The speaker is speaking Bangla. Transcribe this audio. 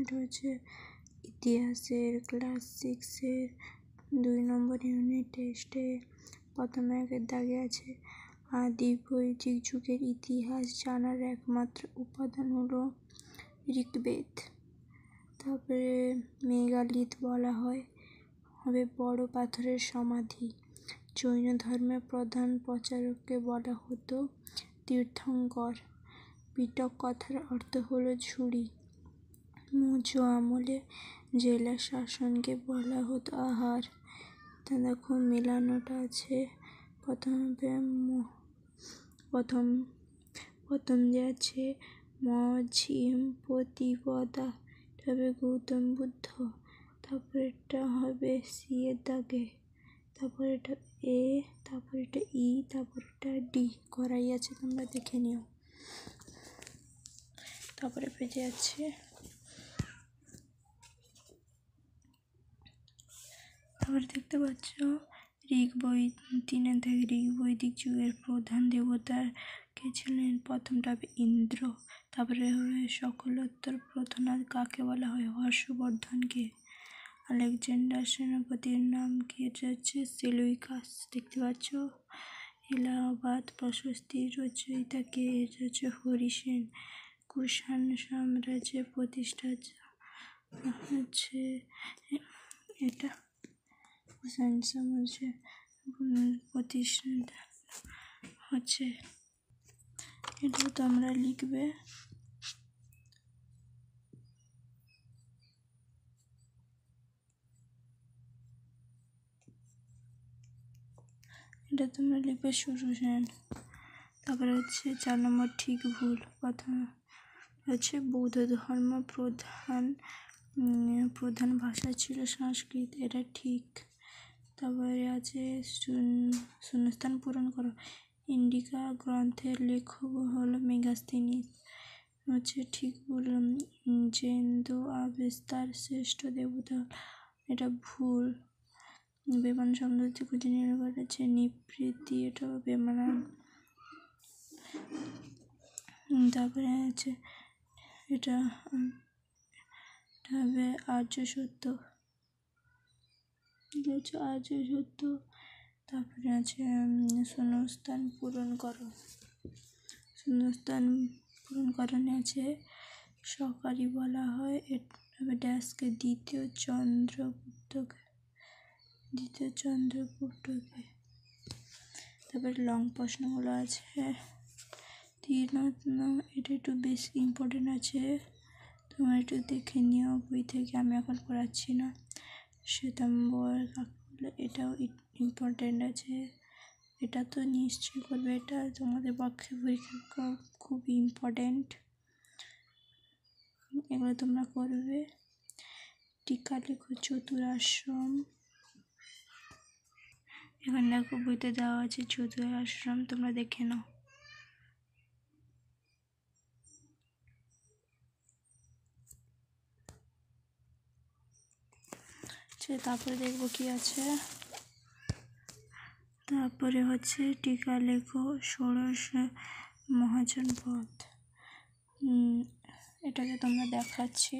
এটা হচ্ছে ইতিহাসের ক্লাস 6-এর 2 নম্বর ইউনিট টেস্টে প্রথম একের দাগে আছে আদি বৈদিক যুগের ইতিহাস জানার একমাত্র উপাদান হলো ঋগ্বেদ। তারপরে মেগালিথ বলা হবে বড় পাথরের সমাধি। জৈন ধর্মের প্রধান প্রচারককে বলা হতো তীর্থঙ্কর। পিটক কথার অর্থ হলো ঝুড়ি। মৌর্য আমলে জেলা শাসনকে বলা হতো আহার। তা দেখো মেলানোটা আছে। প্রথম যে আছে মঝিম প্রতিপদা, এটা হবে গৌতম বুদ্ধ। তারপরে এটা হবে সি এর দাগে, তারপর এটা এ, তারপর এটা ই, তারপর এটা ডি করাই আছে, তোমরা দেখে নিও। তারপরে পেজে আছে তারপরে দেখতে পাচ্ছ ঋগ বৈদিক যুগের প্রধান দেবতা কে ছিলেন? প্রথমটা হবে ইন্দ্র। তারপরে হবে সকলোত্তর প্রধান কাকে বলা হয়? হর্ষবর্ধনকে। আলেকজান্ডার সেনাপতির নাম কি? এটা হচ্ছে সেলুকাস। দেখতে পাচ্ছ এলাহাবাদ প্রশস্তির রচয়িতা কে? এটা হচ্ছে হরিসেন। কুষাণ সাম্রাজ্যের প্রতিষ্ঠা হচ্ছে এটা কুষাণ সাম্রাজ্যের প্রতিষ্ঠা হচ্ছে, এটা তোমরা লিখবে। এটা তোমরা লিখবে সুরসেন। তারপরে হচ্ছে 4 নম্বর ঠিক ভুল। প্রথম হচ্ছে বৌদ্ধ ধর্ম প্রধান ভাষা ছিল সংস্কৃত, এটা ঠিক। তারপরে আছে শূন্যস্থান পূরণ করো। ইন্ডিকা গ্রন্থের লেখক হলো মেগাস্তিনিস, হচ্ছে ঠিক বললাম। জেন্দ্র আবেস্তার শ্রেষ্ঠ দেবতা, এটা ভুল। বেমান শব্দ খুঁজে নিয়ে আছে নিবৃত্তি, এটা বেমানান। তারপরে আছে এটা হবে আর্য সত্য, আর্য সত্য। তারপরে আছে শূন্যস্থান পূরণ করো। শূন্যস্থান পূরণ করণে আছে সরকারি বলা হয় ড্যাশকে দ্বিতীয় চন্দ্রগুপ্তকে। তারপরে লং প্রশ্নগুলো আছে 3, এটা একটু বেশি ইম্পর্টেন্ট আছে, তোমরা একটু দেখে নিও বই থেকে, আমি এখন পড়াচ্ছি না। শ্বেতাম্বর কাকে বলে? এটাও ইম্পর্টেন্ট আছে, এটা তো নিশ্চয়ই করবে, এটা তোমাদের পক্ষে পরীক্ষা খুব ইম্পর্টেন্ট, এগুলো তোমরা করবে। টিকা লেখো চতুরাশ্রম। এখানে দেখো বইতে দেওয়া আছে চতুরাশ্রম, তোমরা দেখে নাও। তারপরে দেখবো কি আছে। তারপরে হচ্ছে টিকা লেখো ষোড়শ মহাজনপদ, এটাকে তোমরা দেখাচ্ছি।